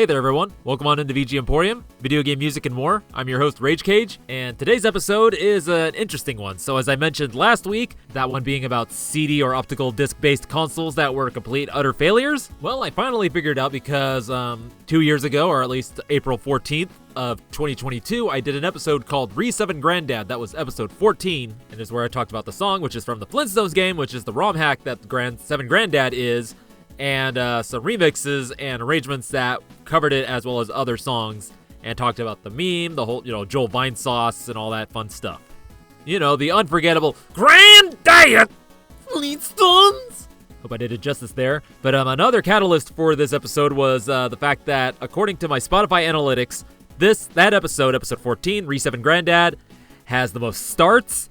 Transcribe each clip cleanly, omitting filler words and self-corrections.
hey there everyone, welcome on into VG Emporium, video game music and more. I'm your host Rage Cage, and today's episode is an interesting one. So as I mentioned last week, that one being about CD or optical disc-based consoles that were complete utter failures. Well, I finally figured out because 2 years ago, or at least April 14th of 2022, I did an episode called Re7 Granddad. That was episode 14, and is where I talked about the song, which is from the Flintstones game, which is the ROM hack that the 7 Granddad is, and some remixes and arrangements that covered it, as well as other songs, and talked about the meme, the whole, Joel Vine sauce, and all that fun stuff. The unforgettable Granddad Flintstones! Hope I did it justice there. But another catalyst for this episode was the fact that, according to my Spotify analytics, that episode 14, Re7 Granddad, has the most starts,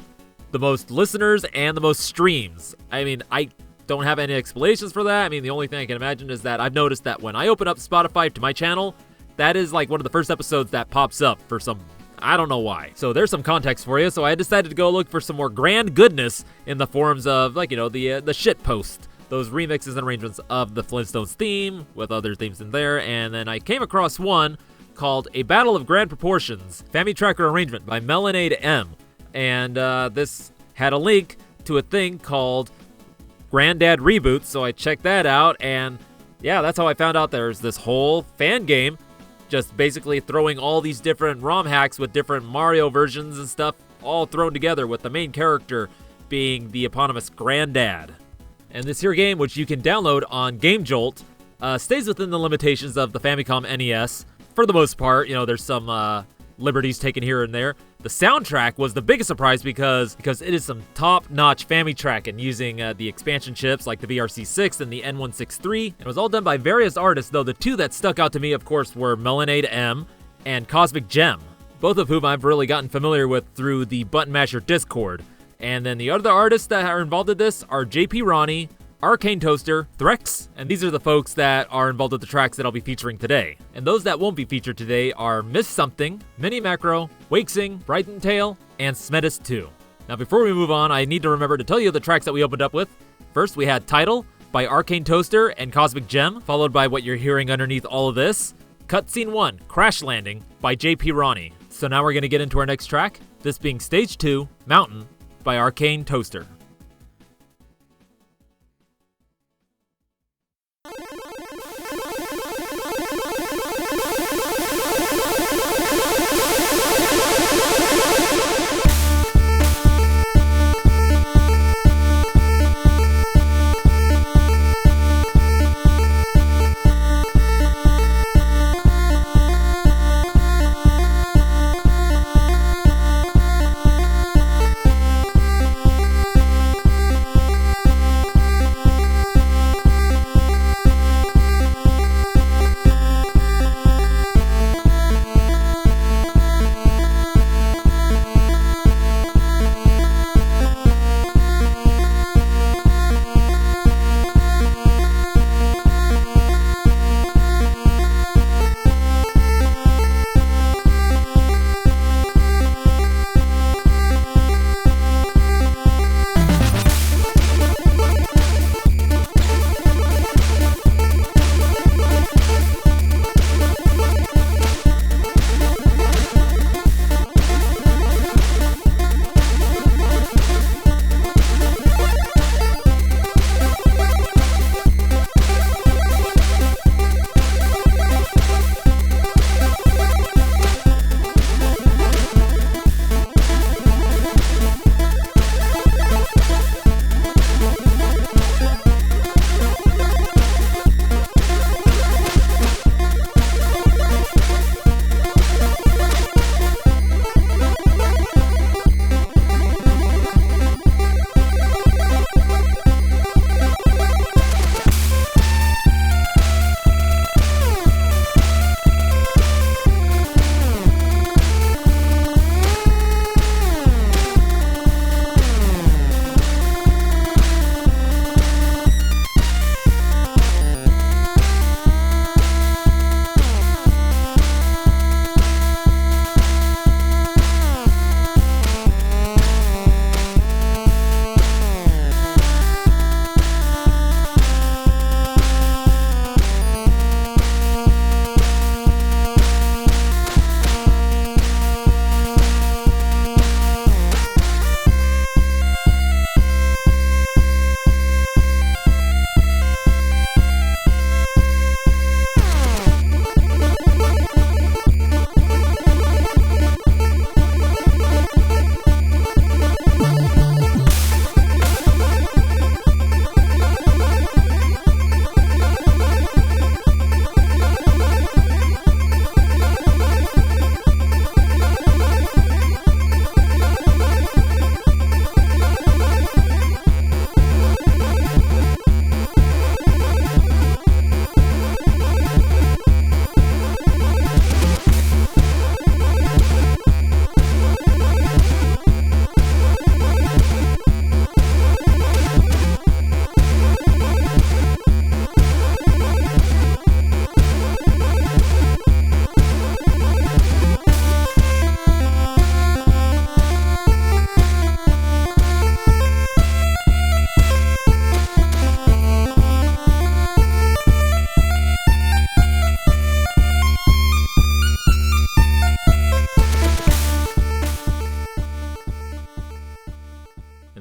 the most listeners, and the most streams. I mean, I don't have any explanations for that. I mean, the only thing I can imagine is that I've noticed that when I open up Spotify to my channel, that is like one of the first episodes that pops up for some, I don't know why. So there's some context for you. So I decided to go look for some more grand goodness in the forms of, the shit post. Those remixes and arrangements of the Flintstones theme with other themes in there. And then I came across one called A Battle of Grand Proportions, Family Tracker Arrangement by MelonadeM. And this had a link to a thing called Granddad Reboot, so I checked that out, and yeah, that's how I found out there's this whole fan game, just basically throwing all these different ROM hacks with different Mario versions and stuff, all thrown together with the main character being the eponymous Granddad. And this here game, which you can download on Game Jolt, stays within the limitations of the Famicom NES. For the most part, there's some liberties taken here and there. The soundtrack was the biggest surprise because it is some top-notch family tracking using the expansion chips like the VRC6 and the N163. It was all done by various artists, though the two that stuck out to me, of course, were MelonadeM and CosmicGem, both of whom I've really gotten familiar with through the Button Masher Discord. And then the other artists that are involved in this are Ronny, Arcane Toaster, Threxx, and these are the folks that are involved with the tracks that I'll be featuring today. And those that won't be featured today are Miss Something, Mini Macro, Wakesing, Brighton Tail, and Smedis 2. Now before we move on, I need to remember to tell you the tracks that we opened up with. First, we had Title by Arcane Toaster and CosmicGem, followed by what you're hearing underneath all of this, Cutscene 1, Crash Landing by Ronny. So now we're going to get into our next track, this being Stage 2, Mountain by Arcane Toaster.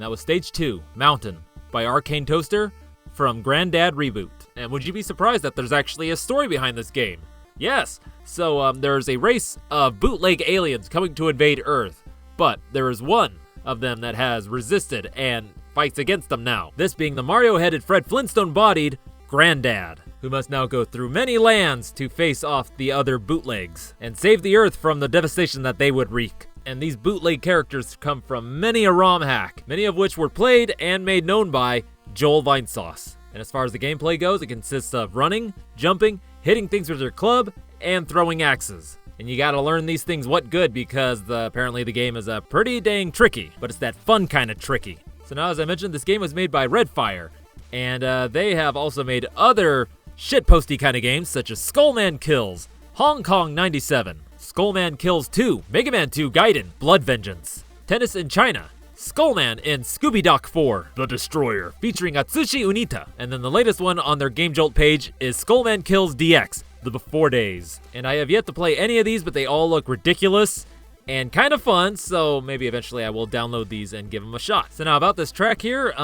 that was Stage 2, Mountain, by Arcane Toaster from Granddad Reboot. And would you be surprised that there's actually a story behind this game? Yes! So, there's a race of bootleg aliens coming to invade Earth, but there is one of them that has resisted and fights against them now. This being the Mario-headed Fred Flintstone-bodied Granddad, who must now go through many lands to face off the other bootlegs and save the Earth from the devastation that they would wreak. And these bootleg characters come from many a ROM hack, many of which were played and made known by Joel Vinesauce. And as far as the gameplay goes, it consists of running, jumping, hitting things with your club, and throwing axes. And you gotta learn these things what good because apparently the game is pretty dang tricky, but it's that fun kind of tricky. So now, as I mentioned, this game was made by Redfire, and they have also made other shitposty kind of games such as Skullman Kills, Hong Kong 97, Skullman Kills 2, Mega Man 2 Gaiden, Blood Vengeance, Tennis in China, Skullman in Scooby Doc 4, The Destroyer, featuring Atsushi Unita. And then the latest one on their Game Jolt page is Skullman Kills DX, The Before Days. And I have yet to play any of these, but they all look ridiculous and kind of fun, so maybe eventually I will download these and give them a shot. So now about this track here,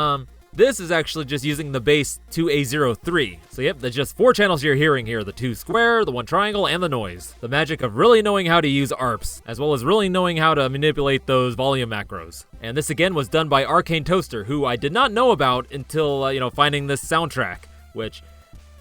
this is actually just using the bass 2A03. So yep, there's just 4 channels you're hearing here, the 2 square, the 1 triangle, and the noise. The magic of really knowing how to use ARPs, as well as really knowing how to manipulate those volume macros. And this again was done by Arcane Toaster, who I did not know about until, finding this soundtrack, which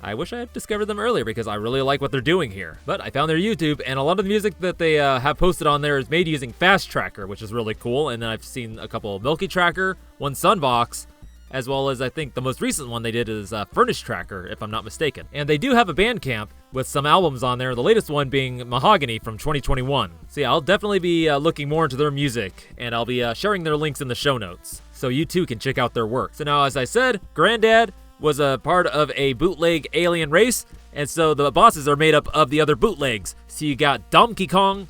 I wish I had discovered them earlier because I really like what they're doing here. But I found their YouTube, and a lot of the music that they have posted on there is made using Fast Tracker, which is really cool. And then I've seen a couple of Milky Tracker, one Sunbox, as well as I think the most recent one they did is Furnish Tracker, if I'm not mistaken. And they do have a Bandcamp with some albums on there, the latest one being Mahogany from 2021. So yeah, I'll definitely be looking more into their music, and I'll be sharing their links in the show notes, so you too can check out their work. So now, as I said, Granddad was a part of a bootleg alien race, and so the bosses are made up of the other bootlegs. So you got Donkey Kong,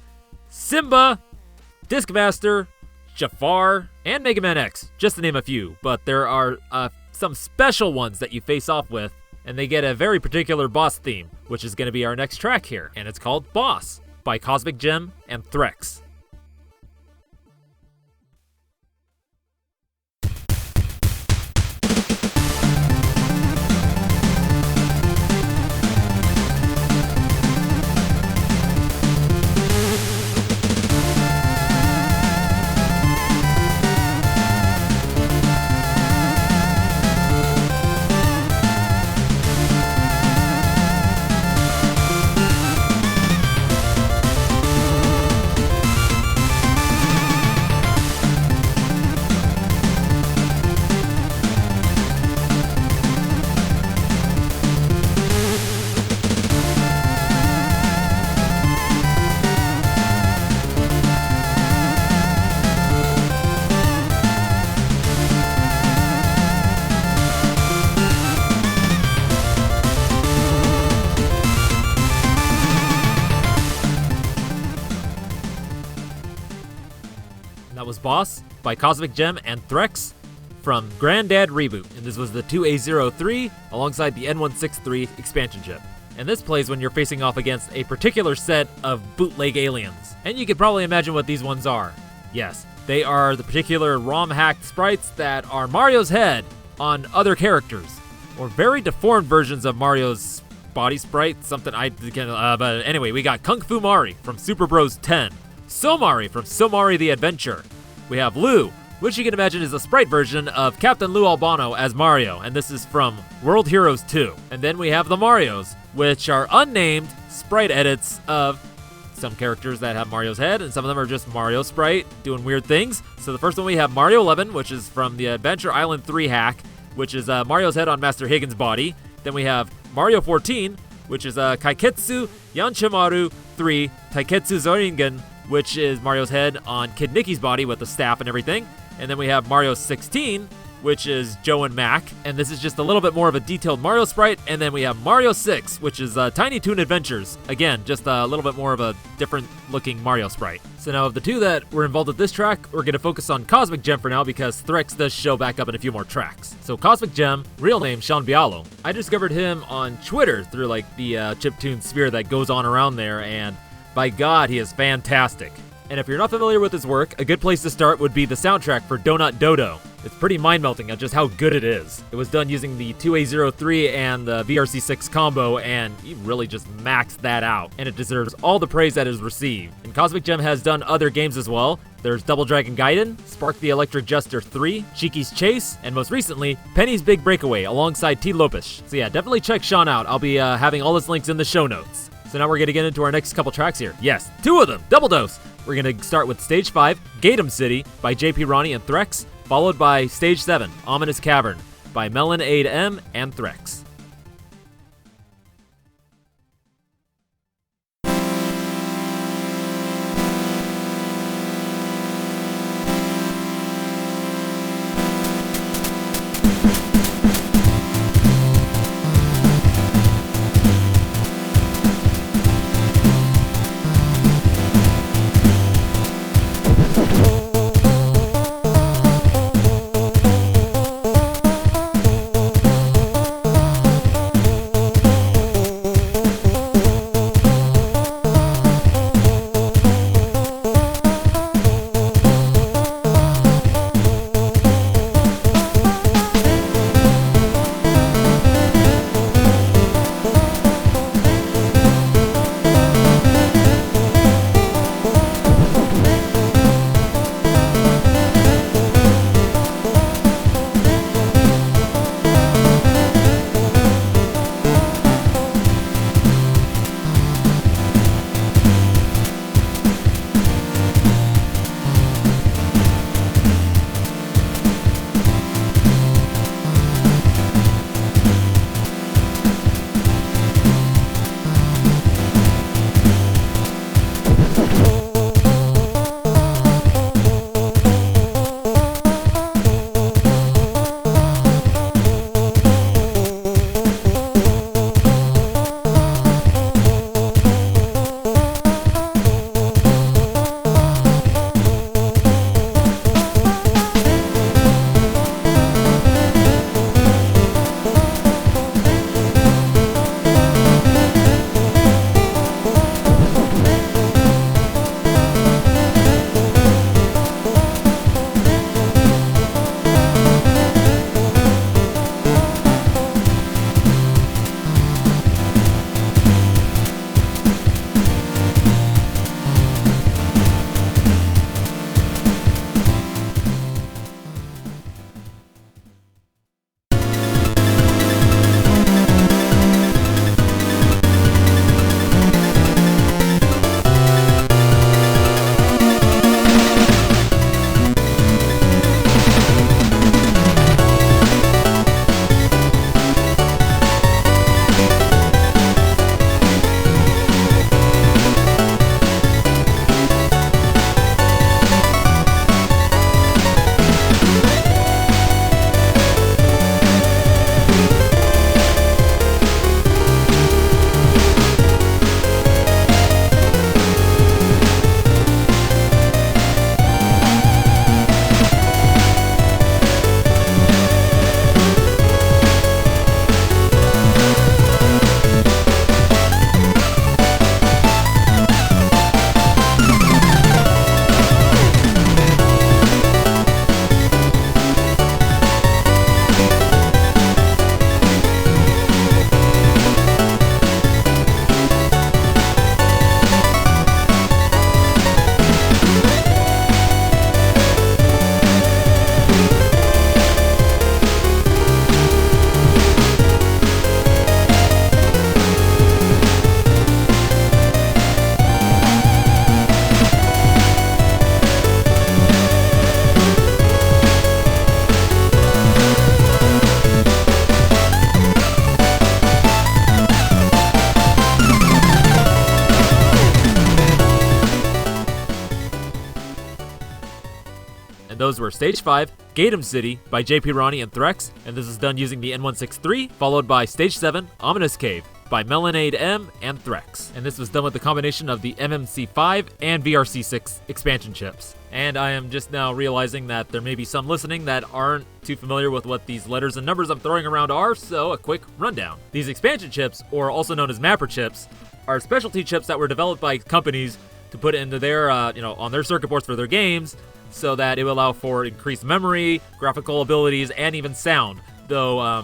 Simba, Discmaster, Jafar, and Mega Man X, just to name a few. But there are some special ones that you face off with, and they get a very particular boss theme, which is going to be our next track here, and it's called Boss by CosmicGem and Threxx. That was Boss by CosmicGem and Threxx from Granddad Reboot, and this was the 2A03 alongside the N163 expansion chip. And this plays when you're facing off against a particular set of bootleg aliens. And you can probably imagine what these ones are. Yes, they are the particular ROM hacked sprites that are Mario's head on other characters, or very deformed versions of Mario's body sprite, something but anyway, we got Kung Fu Mari from Super Bros 10, Somari from Somari the Adventure. We have Lou, which you can imagine is a sprite version of Captain Lou Albano as Mario, and this is from World Heroes 2. And then we have the Marios, which are unnamed sprite edits of some characters that have Mario's head, and some of them are just Mario sprite doing weird things. So the first one we have Mario 11, which is from the Adventure Island 3 hack, which is Mario's head on Master Higgins' body. Then we have Mario 14, which is Kaiketsu Yanchimaru 3 Taiketsu Zoringen, which is Mario's head on Kid Nicky's body with the staff and everything. And then we have Mario 16, which is Joe and Mac, and this is just a little bit more of a detailed Mario sprite. And then we have Mario 6, which is Tiny Toon Adventures. Again, just a little bit more of a different looking Mario sprite. So now of the two that were involved with this track, we're going to focus on CosmicGem for now because Threxx does show back up in a few more tracks. So CosmicGem, real name Sean Bialo. I discovered him on Twitter through like the chiptune sphere that goes on around there, and by God, he is fantastic. And if you're not familiar with his work, a good place to start would be the soundtrack for Donut Dodo. It's pretty mind-melting at just how good it is. It was done using the 2A03 and the VRC6 combo, and he really just maxed that out, and it deserves all the praise that is received. And CosmicGem has done other games as well. There's Double Dragon Gaiden, Spark the Electric Jester 3, Cheeky's Chase, and most recently, Penny's Big Breakaway alongside T. Lopish. So yeah, definitely check Sean out. I'll be having all his links in the show notes. So now we're gonna get into our next couple tracks here. Yes, 2 of them, double dose. We're gonna start with Stage 5, Gadem City by JP Ronny and Threxx, followed by Stage 7, Ominous Cavern by MelonadeM and Threxx. and those were Stage 5, Gadem City by JP Ronny and Threxx, and this is done using the N163, followed by Stage 7, Ominous Cave by MelonadeM and Threxx, and this was done with the combination of the MMC5 and VRC6 expansion chips. And I am just now realizing that there may be some listening that aren't too familiar with what these letters and numbers I'm throwing around are, so a quick rundown. These expansion chips, or also known as mapper chips, are specialty chips that were developed by companies to put into their, on their circuit boards for their games, so that it would allow for increased memory, graphical abilities, and even sound. Though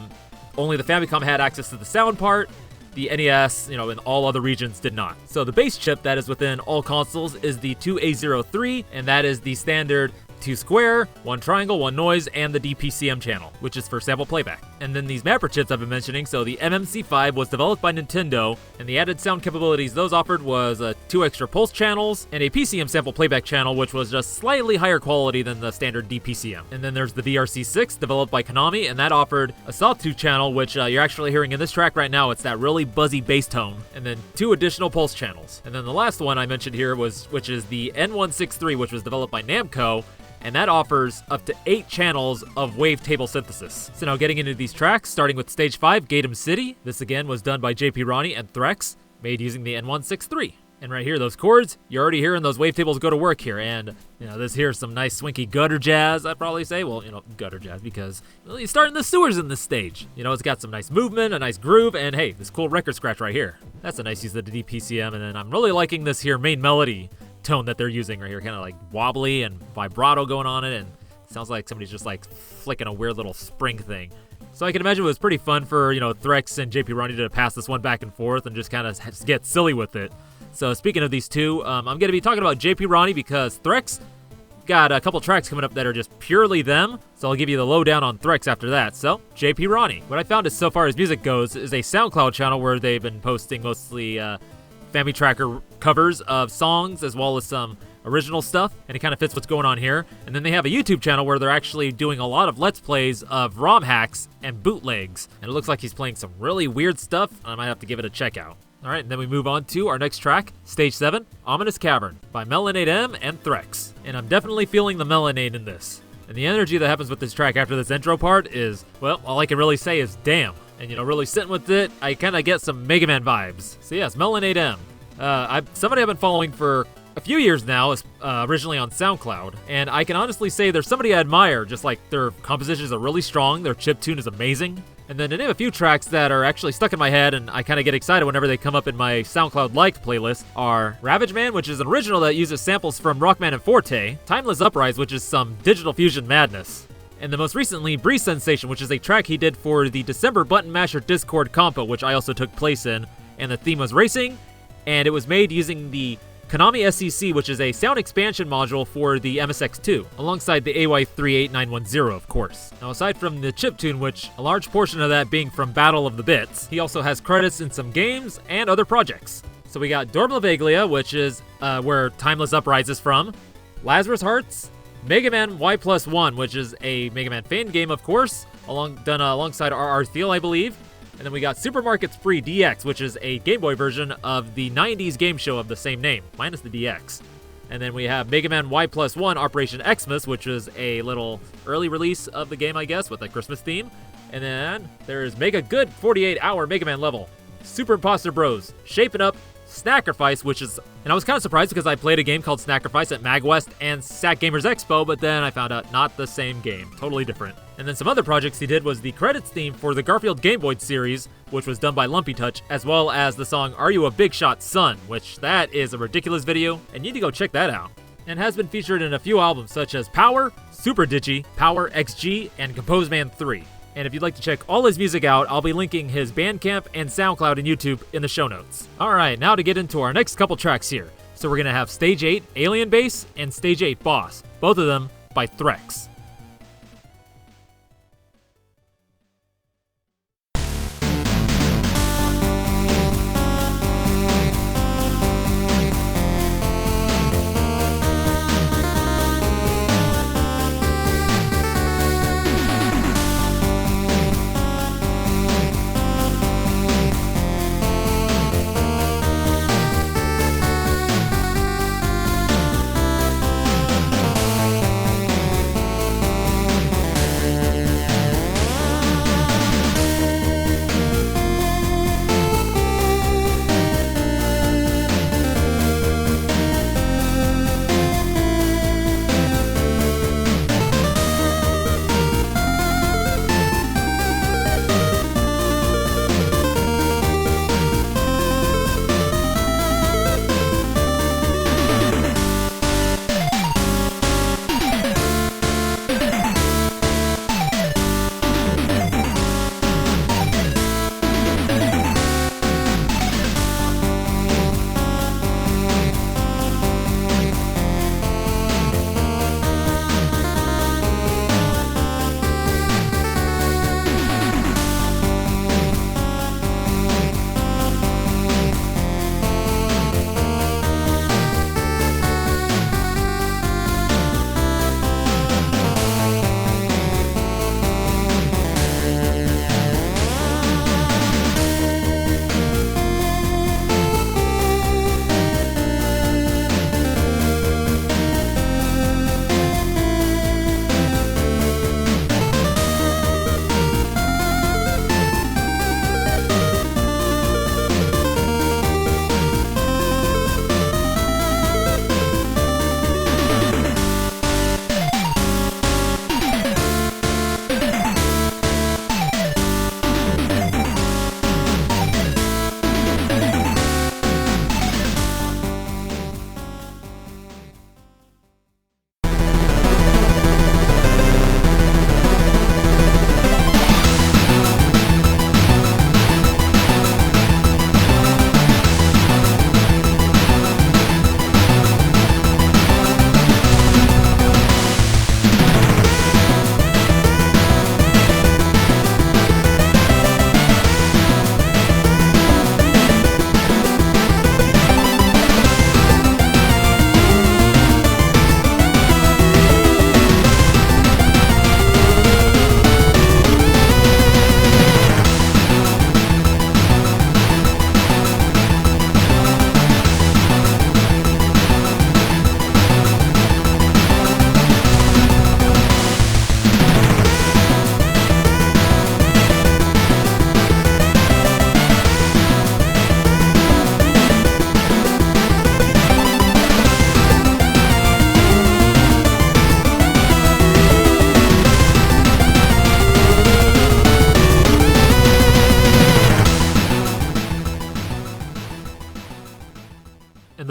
only the Famicom had access to the sound part, the NES, in all other regions did not. So the base chip that is within all consoles is the 2A03, and that is the standard 2 square, 1 triangle, 1 noise, and the DPCM channel, which is for sample playback. And then these mapper chips I've been mentioning, so the MMC5 was developed by Nintendo, and the added sound capabilities those offered was 2 extra pulse channels, and a PCM sample playback channel, which was just slightly higher quality than the standard DPCM. And then there's the VRC6, developed by Konami, and that offered a sawtooth channel, which you're actually hearing in this track right now. It's that really buzzy bass tone, and then 2 additional pulse channels. And then the last one I mentioned here which is the N163, which was developed by Namco, and that offers up to 8 channels of wavetable synthesis. So now getting into these tracks, starting with Stage 5, Gadem City. This again was done by Ronny and Threxx, made using the N163. And right here, those chords, you're already hearing those wavetables go to work here. And, this here's some nice swinky gutter jazz, I'd probably say. Well, gutter jazz because, you start in the sewers in this stage. It's got some nice movement, a nice groove, and hey, this cool record scratch right here. That's a nice use of the DPCM, and then I'm really liking this here main melody tone that they're using right here, kind of like wobbly and vibrato going on it, and it sounds like somebody's just like flicking a weird little spring thing. So I can imagine it was pretty fun for Threxx and Ronny to pass this one back and forth and just kind of get silly with it. So speaking of these two, I'm going to be talking about Ronny because Threxx got a couple tracks coming up that are just purely them, so I'll give you the lowdown on Threxx after that. So, Ronny. What I found is, so far as music goes, is a SoundCloud channel where they've been posting mostly Family Tracker covers of songs as well as some original stuff, and it kind of fits what's going on here. And then they have a YouTube channel where they're actually doing a lot of Let's Plays of ROM hacks and bootlegs, and it looks like he's playing some really weird stuff. I might have to give it a check out. Alright, and then we move on to our next track, Stage 7, Ominous Cavern, by MelonadeM and Threxx. And I'm definitely feeling the Melonade in this. And the energy that happens with this track after this intro part is, well, all I can really say is damn. And really sitting with it, I kind of get some Mega Man vibes. So yes, MelonadeM. Somebody I've been following for a few years now, originally on SoundCloud, and I can honestly say they're somebody I admire. Just like their compositions are really strong, their chiptune is amazing. And then to name a few tracks that are actually stuck in my head and I kind of get excited whenever they come up in my SoundCloud liked playlist are Ravage Man, which is an original that uses samples from Rockman and Forte, Timeless Uprise, which is some digital fusion madness, and the most recently, Breeze Sensation, which is a track he did for the December Button Masher Discord compo, which I also took place in, and the theme was racing, and it was made using the Konami SEC, which is a sound expansion module for the MSX2, alongside the AY38910, of course. Now, aside from the chiptune, which a large portion of that being from Battle of the Bits, he also has credits in some games and other projects. So we got Dormlaveglia, which is where Timeless Uprise is from, Lazarus Hearts, Mega Man Y+1, which is a Mega Man fan game, of course, done alongside RR Thiel, I believe. And then we got Supermarket Spree DX, which is a Game Boy version of the 90s game show of the same name, minus the DX. And then we have Mega Man Y+1 Operation Xmas, which was a little early release of the game, I guess, with a Christmas theme. And then there's Mega Good 48-hour Mega Man level, Super Imposter Bros, Shaping Up, Snackerfice, which is, and I was kind of surprised because I played a game called Snackerfice at MagWest and Sac Gamers Expo, but then I found out not the same game, totally different. And then some other projects he did was the credits theme for the Garfield Game Boy series, which was done by Lumpy Touch, as well as the song Are You a Big Shot Son, which that is a ridiculous video, and you need to go check that out. And has been featured in a few albums such as Power, Super Digi, Power XG, and Compose Man 3. And if you'd like to check all his music out, I'll be linking his Bandcamp and SoundCloud and YouTube in the show notes. Alright, now to get into our next couple tracks here. So we're going to have Stage 8 Alien Base and Stage 8 Boss, both of them by Threxx.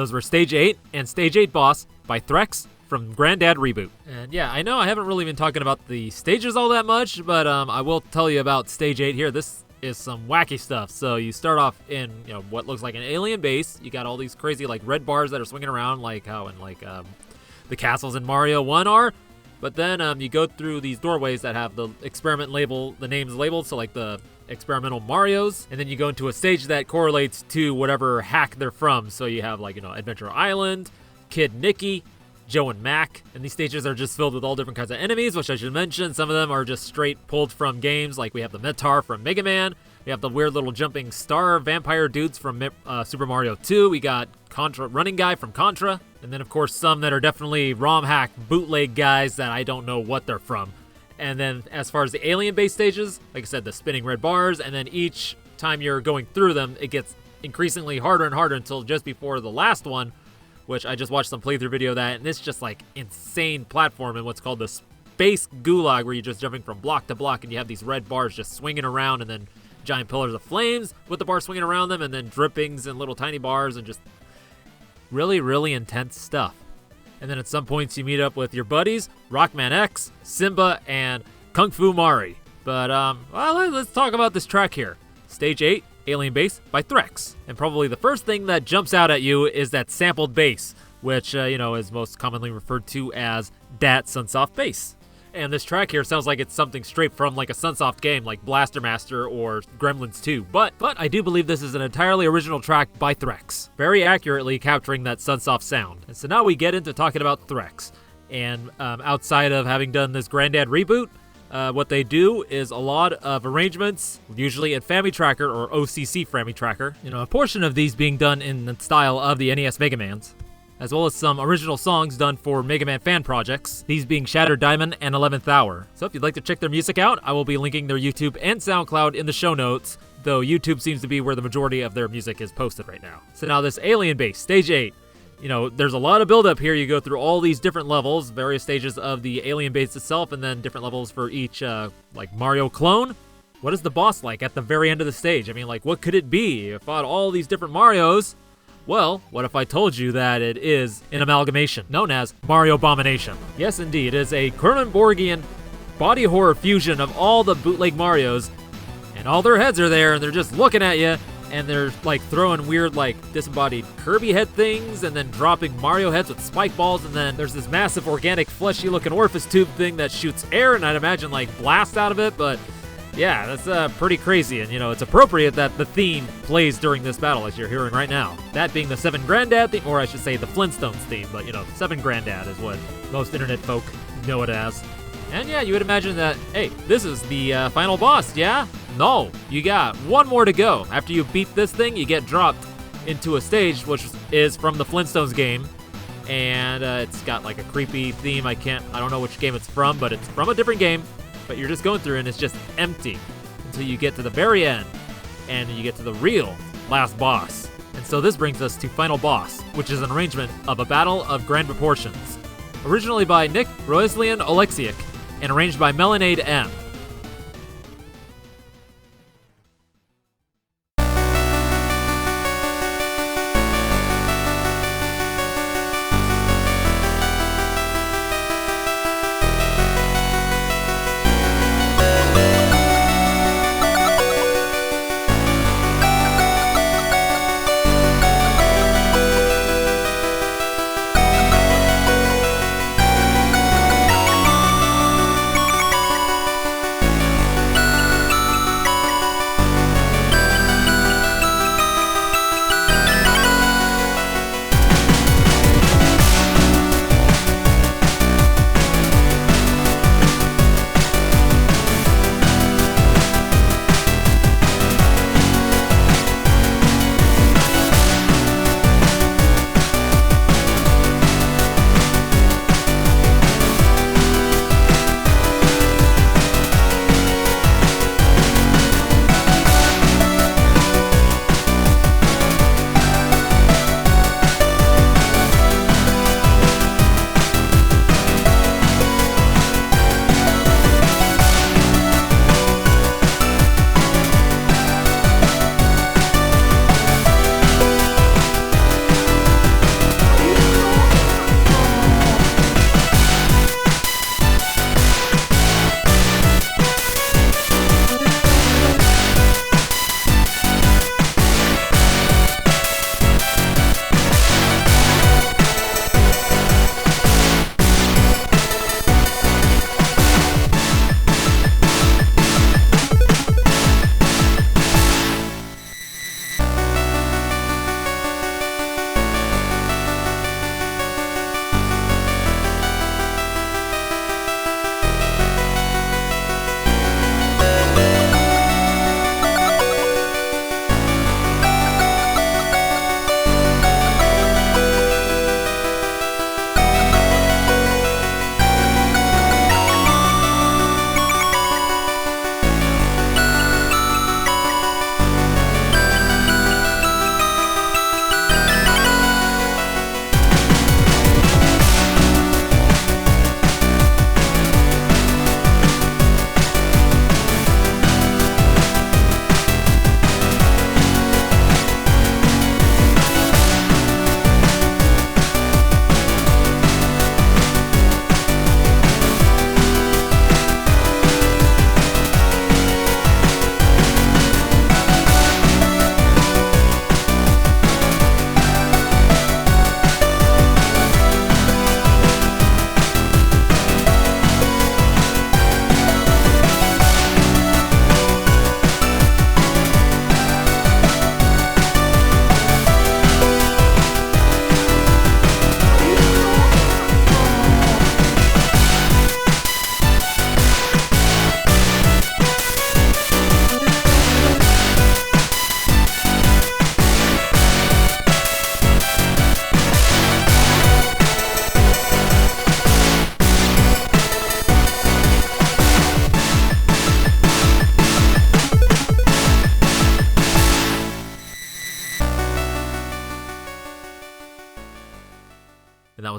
those were Stage 8 and Stage 8 Boss by Threxx from Granddad Reboot. And yeah, I know I haven't really been talking about the stages all that much, but I will tell you about Stage 8 here. This is some wacky stuff. So you start off in, what looks like an alien base. You got all these crazy like red bars that are swinging around like how in like the castles in Mario 1 are. But then you go through these doorways that have the experiment label, the names labeled, so like the experimental Marios, and then you go into a stage that correlates to whatever hack they're from. So you have like, Adventure Island, Kid Nicky, Joe and Mac, and these stages are just filled with all different kinds of enemies, which I should mention. Some of them are just straight pulled from games, like we have the Metar from Mega Man, we have the weird little jumping star vampire dudes from Super Mario 2, we got Contra Running Guy from Contra, and then of course some that are definitely ROM hack bootleg guys that I don't know what they're from. And then as far as the alien-based stages, like I said, the spinning red bars, and then each time you're going through them, it gets increasingly harder and harder until just before the last one, which I just watched some playthrough video of that, and it's just like insane platform in what's called the Space Gulag, where you're just jumping from block to block, and you have these red bars just swinging around, and then giant pillars of flames with the bars swinging around them, and then drippings and little tiny bars, and just really, really intense stuff. And then at some points you meet up with your buddies, Rockman X, Simba, and Kung Fu Mari. But, well, let's talk about this track here. Stage 8, Alien Bass by Threxx. And probably the first thing that jumps out at you is that sampled bass, which, is most commonly referred to as Dat Sunsoft bass. And this track here sounds like it's something straight from like a Sunsoft game like Blaster Master or Gremlins 2. But I do believe this is an entirely original track by Threxx, very accurately capturing that Sunsoft sound. And so now we get into talking about Threxx. And outside of having done this Granddad Reboot, what they do is a lot of arrangements, usually in FamiTracker or OCC FamiTracker. A portion of these being done in the style of the NES Mega Mans, as well as some original songs done for Mega Man fan projects, these being Shattered Diamond and 11th Hour. So if you'd like to check their music out, I will be linking their YouTube and SoundCloud in the show notes, though YouTube seems to be where the majority of their music is posted right now. So now this Alien Bass, Stage 8. There's a lot of build-up here. You go through all these different levels, various stages of the Alien Base itself, and then different levels for each, like, Mario clone. What is the boss like at the very end of the stage? I mean, like, what could it be? You fought all these different Marios. Well, what if I told you that it is an amalgamation known as Mario Abomination? Yes, indeed. It is a Cronenbergian body horror fusion of all the bootleg Marios, and all their heads are there, and they're just looking at you, and they're like throwing weird like disembodied Kirby head things, and then dropping Mario heads with spike balls, and then there's this massive organic fleshy looking orifice tube thing that shoots air, and I'd imagine like blast out of it. But yeah, that's pretty crazy, and it's appropriate that the theme plays during this battle as you're hearing right now. That being the 7 Granddad theme, or I should say the Flintstones theme, but 7 Granddad is what most internet folk know it as. And yeah, you would imagine that, hey, this is the final boss, yeah? No, you got one more to go. After you beat this thing, you get dropped into a stage which is from the Flintstones game, and it's got like a creepy theme. I don't know which game it's from, but it's from a different game. But you're just going through and it's just empty until you get to the very end and you get to the real last boss. And so this brings us to Final Boss, which is an arrangement of a battle of grand proportions. Originally by Nick Roeslian Oleksiak and arranged by MelonadeM.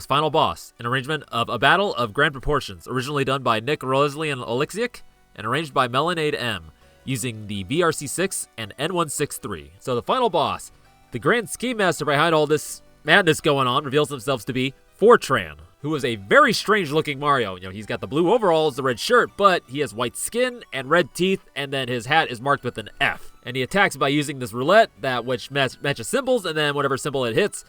final boss, an arrangement of A Battle of Grand Proportions, originally done by Nick, Roeslian, and Oleksiak, and arranged by MelonadeM, using the VRC6 and N163. So the final boss, the grand scheme master behind all this madness going on, reveals themselves to be Fortran, who is a very strange looking Mario. He's got the blue overalls, the red shirt, but he has white skin and red teeth, and then his hat is marked with an F. And he attacks by using this roulette, which matches symbols, and then whatever symbol it hits,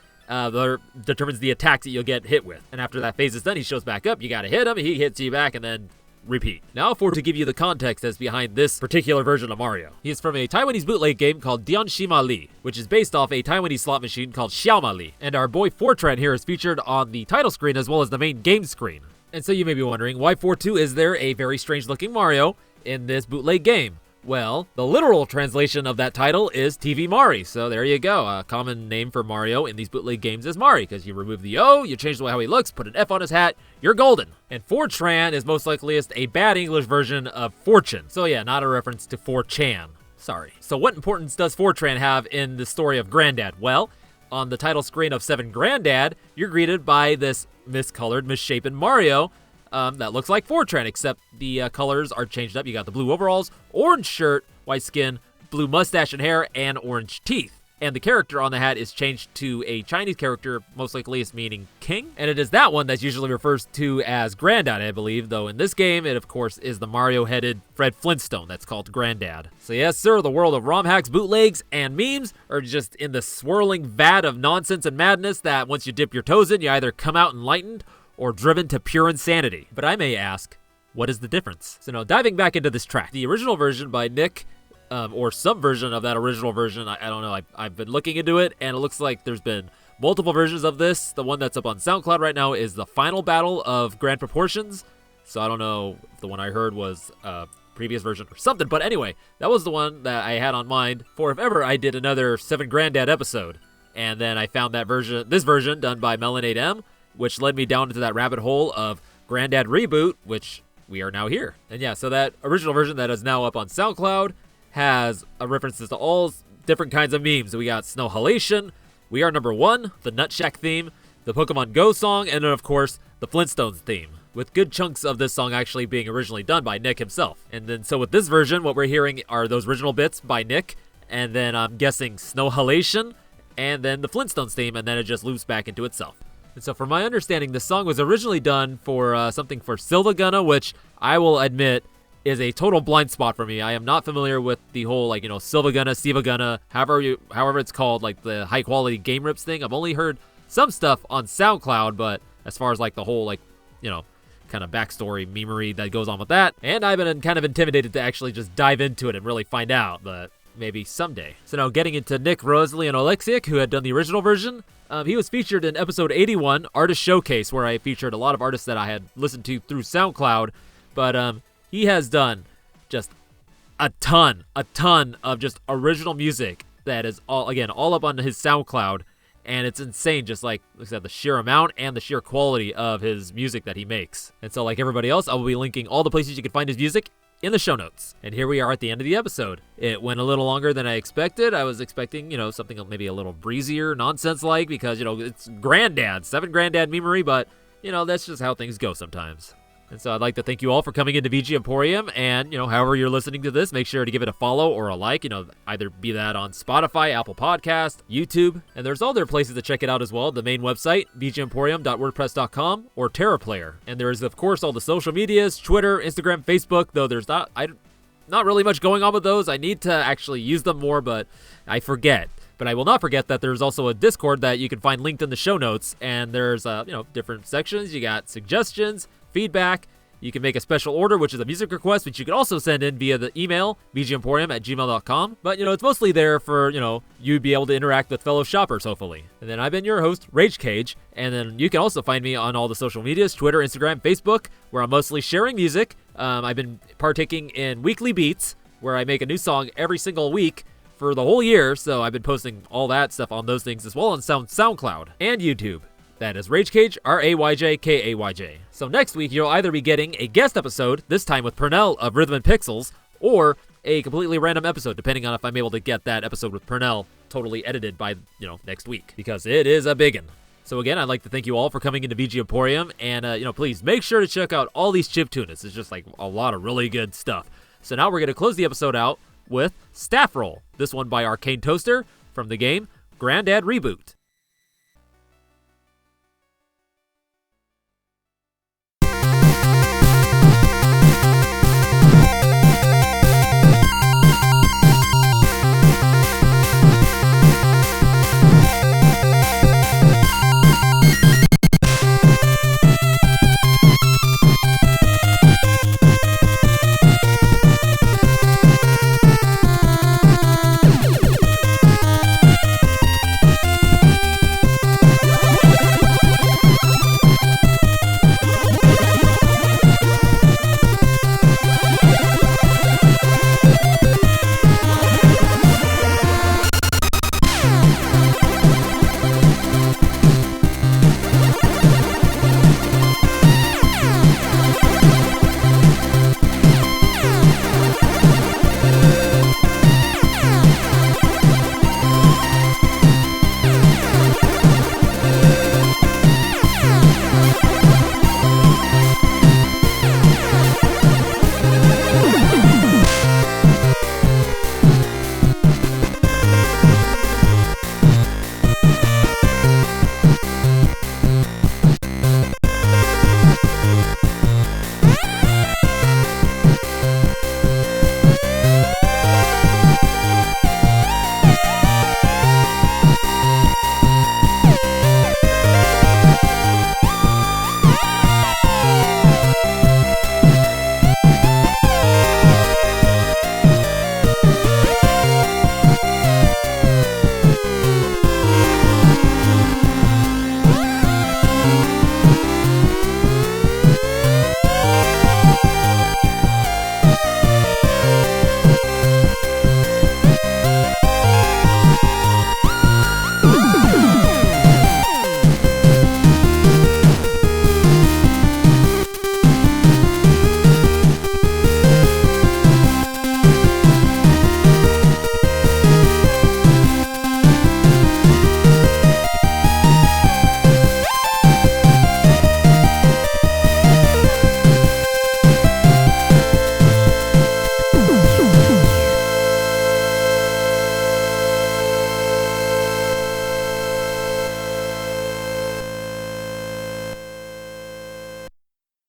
determines the attacks that you'll get hit with. And after that phase is done, he shows back up, you gotta hit him, he hits you back, and then repeat. Now to give you the context that's behind this particular version of Mario. He is from a Taiwanese bootleg game called Dianshima Li, which is based off a Taiwanese slot machine called Xiaoma Li. And our boy Fortran here is featured on the title screen as well as the main game screen. And so you may be wondering, why 4.2 is there a very strange looking Mario in this bootleg game? Well, the literal translation of that title is TV Mari, so there you go. A common name for Mario in these bootleg games is Mari, because you remove the O, you change the way how he looks, put an F on his hat, you're golden. And Fortran is most likeliest a bad English version of fortune. So yeah, not a reference to 4chan. Sorry. So what importance does Fortran have in the story of Granddad? Well, on the title screen of 7 Granddad, you're greeted by this miscolored, misshapen Mario, that looks like Fortran, except the colors are changed up. You got the blue overalls, orange shirt, white skin, blue mustache and hair, and orange teeth. And the character on the hat is changed to a Chinese character, most likely is meaning king. And it is that one that's usually referred to as Granddad, I believe, though in this game, it of course is the Mario-headed Fred Flintstone that's called Granddad. So yes, sir, the world of ROM hacks, bootlegs, and memes are just in the swirling vat of nonsense and madness that once you dip your toes in, you either come out enlightened or driven to pure insanity. But I may ask, what is the difference? So now, diving back into this track, the original version by Nick, or some version of that original version, I don't know, I've been looking into it, and it looks like there's been multiple versions of this. The one that's up on SoundCloud right now is the final battle of Grand Proportions, so I don't know if the one I heard was a previous version or something, but anyway, that was the one that I had on mind for if ever I did another 7 Granddad episode. And then I found that this version done by MelonadeM, which led me down into that rabbit hole of Granddad Reboot, which we are now here. And yeah, so that original version that is now up on SoundCloud has references to all different kinds of memes. We got Snow Halation, We Are Number One, the Nutshack theme, the Pokemon Go song, and then of course, the Flintstones theme, with good chunks of this song actually being originally done by Nick himself. And then so with this version, what we're hearing are those original bits by Nick, and then I'm guessing Snow Halation, and then the Flintstones theme, and then it just loops back into itself. And so from my understanding, the song was originally done for something for Silvagunna, which I will admit is a total blind spot for me. I am not familiar with the whole, like, Silvagunna, Sivagunna, however it's called, like the high quality game rips thing. I've only heard some stuff on SoundCloud, but as far as like the whole, like, kind of backstory memery that goes on with that, and I've been kind of intimidated to actually just dive into it and really find out, but maybe someday. So now getting into Nick, Roeslian, and Oleksiak, who had done the original version. He was featured in episode 81, Artist Showcase, where I featured a lot of artists that I had listened to through SoundCloud, but he has done just a ton of just original music that is all up on his SoundCloud, and it's insane, just like I said, the sheer amount and the sheer quality of his music that he makes. And so like everybody else, I will be linking all the places you can find his music in the show notes. And here we are at the end of the episode. It went a little longer than I expected. I was expecting, something maybe a little breezier, nonsense-like, because, it's Granddad, 7 Granddad memery, but, that's just how things go sometimes. And so I'd like to thank you all for coming into VG Emporium, and, however you're listening to this, make sure to give it a follow or a like, either be that on Spotify, Apple Podcast, YouTube, and there's other places to check it out as well, the main website, vgemporium.wordpress.com, or TerraPlayer. And there's, of course, all the social medias, Twitter, Instagram, Facebook, though there's not really much going on with those. I need to actually use them more, but I forget. But I will not forget that there's also a Discord that you can find linked in the show notes, and there's, different sections. You got suggestions, feedback. You can make a special order, which is a music request, which you can also send in via the email, vgemporium@gmail.com. But, it's mostly there for, you be able to interact with fellow shoppers, hopefully. And then I've been your host, Rage Cage, and then you can also find me on all the social medias, Twitter, Instagram, Facebook, where I'm mostly sharing music. I've been partaking in weekly beats, where I make a new song every single week for the whole year, so I've been posting all that stuff on those things as well on SoundCloud and YouTube. That is Rage Cage, RAYJKAYJ. So next week, you'll either be getting a guest episode, this time with Pernell of Rhythm and Pixels, or a completely random episode, depending on if I'm able to get that episode with Pernell totally edited by, next week, because it is a biggin'. So again, I'd like to thank you all for coming into VG Emporium, and please make sure to check out all these chiptunists. It's just like a lot of really good stuff. So now we're going to close the episode out with Staff Roll, this one by Arcane Toaster from the game Granddad Reboot.